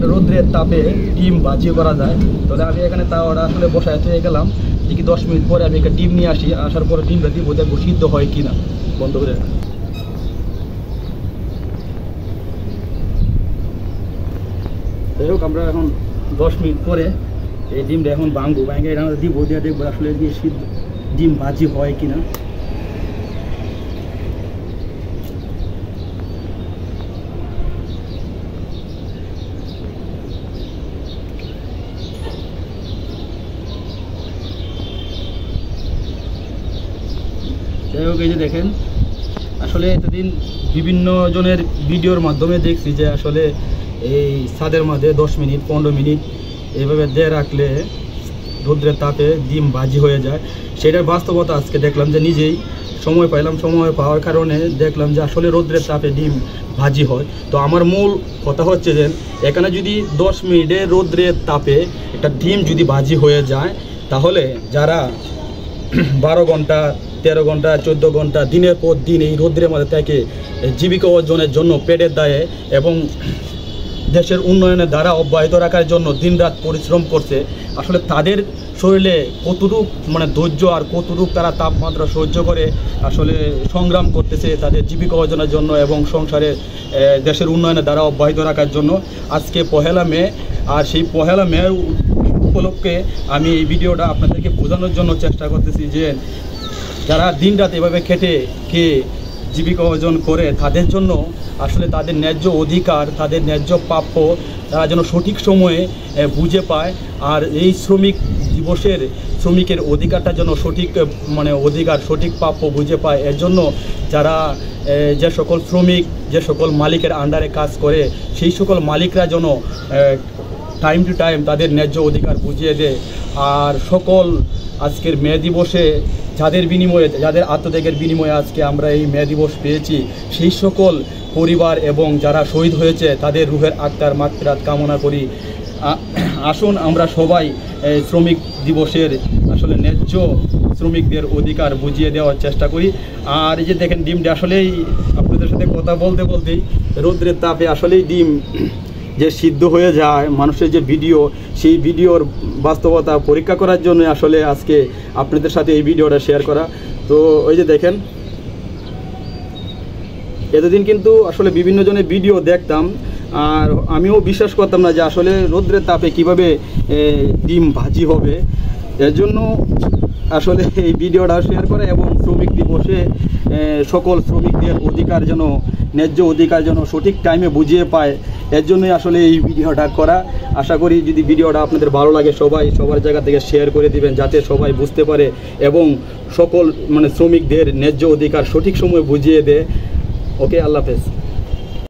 রোদ্রের তাপে ডিম ভাজি করা যায়। তাহলে আমি এখানে তাওয়াটা আসলে বসায় হয়ে গেলাম, দেখি 10 মিনিট পরে আমি একটা ডিম নিয়ে আসি, আসার পরে ডিমটা দিব, দেখবো সিদ্ধ হয় কিনা। বন্ধ করে যাই হোক, আমরা এখন 10 মিনিট পরে এই ডিমটা এখন ভাঙবো, ভাঙে এটা আমরা দিব, দিয়ে দেখবো আসলে সিদ্ধ ডিম ভাজি হয় কিনা। যাই হোক, এই যে দেখেন, আসলে এতদিন বিভিন্ন জনের ভিডিওর মাধ্যমে দেখছি যে আসলে এই ছাদের মাঝে 10 মিনিট 15 মিনিট এইভাবে দিয়ে রাখলে রোদ্রের তাপে ডিম ভাজি হয়ে যায়। সেটার বাস্তবতা আজকে দেখলাম, যে নিজেই সময় পাইলাম, সময় পাওয়ার কারণে দেখলাম যে আসলে রোদ্রের তাপে ডিম ভাজি হয়। তো আমার মূল কথা হচ্ছে যে এখানে যদি 10 মিনিটে রোদ্রের তাপে একটা ডিম যদি ভাজি হয়ে যায়, তাহলে যারা 12 ঘন্টা 13 ঘন্টা 14 ঘন্টা দিনের পর দিন এই রোদ্রের মধ্যে থেকে জীবিকা অর্জনের জন্য পেটের দায়ে এবং দেশের উন্নয়নের দ্বারা অব্যাহত রাখার জন্য দিনরাত পরিশ্রম করছে, আসলে তাদের শরীরে কতটুক ধৈর্য আর কতটুক তারা তাপমাত্রা সহ্য করে আসলে সংগ্রাম করতেছে তাদের জীবিকা অর্জনের জন্য এবং সংসারে দেশের উন্নয়নের দ্বারা অব্যাহত রাখার জন্য। আজকে 1 মে, আর সেই 1 মে উপলক্ষে আমি এই ভিডিওটা আপনাদেরকে বোঝানোর জন্য চেষ্টা করতেছি যে যারা দিনরাত এভাবে খেয়ে জীবিকা অর্জন করে, তাদের জন্য আসলে তাদের ন্যায্য অধিকার, তাদের ন্যায্য প্রাপ্য তারা যেন সঠিক সময়ে বুঝে পায়। আর এই শ্রমিক দিবসের শ্রমিকের অধিকারটা যেন সঠিক অধিকার সঠিক প্রাপ্য বুঝে পায়। এর জন্য যারা যে সকল শ্রমিক, যে সকল মালিকের আন্ডারে কাজ করে, সেই সকল মালিকরা যেন টাইম টু টাইম তাদের ন্যায্য অধিকার বুঝিয়ে দেয়। আর সকল আজকের মে দিবসে যাদের আত্মত্যাগের বিনিময়ে আজকে আমরা এই মে দিবস পেয়েছি, সেই সকল পরিবার এবং যারা শহীদ হয়েছে তাদের রুহের আত্মার মাগফিরাত কামনা করি। আসুন আমরা সবাই শ্রমিক দিবসের আসলে ন্যায্য শ্রমিকদের অধিকার বুঝিয়ে দেওয়ার চেষ্টা করি। আর এই যে দেখেন, ডিমটা আসলেই আপনাদের সাথে কথা বলতে বলতেই রোদ্রের তাপে আসলেই ডিম যে সিদ্ধ হয়ে যায়, মানুষের যে ভিডিও, সেই ভিডিওর বাস্তবতা পরীক্ষা করার জন্য আসলে আজকে আপনাদের সাথে এই ভিডিওটা শেয়ার করা। তো ওই যে দেখেন, এতদিন কিন্তু আসলে বিভিন্ন জনের ভিডিও দেখতাম, আর আমিও বিশ্বাস করতাম না যে আসলে রোদ্রের তাপে কিভাবে ডিম ভাজি হবে। এর জন্য আসলে এই ভিডিওটা শেয়ার করা এবং শ্রমিক দিবসে সকল শ্রমিকদের অধিকার যেন ন্যায্য অধিকার যেন সঠিক টাইমে বুঝিয়ে পায়, এর জন্যই আসলে এই ভিডিওটা করা। আশা করি যদি ভিডিওটা আপনাদের ভালো লাগে, সবার জায়গা থেকে শেয়ার করে দিবেন, যাতে সবাই বুঝতে পারে এবং সকল শ্রমিকদের ন্যায্য অধিকার সঠিক সময়ে বুঝিয়ে দেয়। ওকে, আল্লাহ হাফেজ।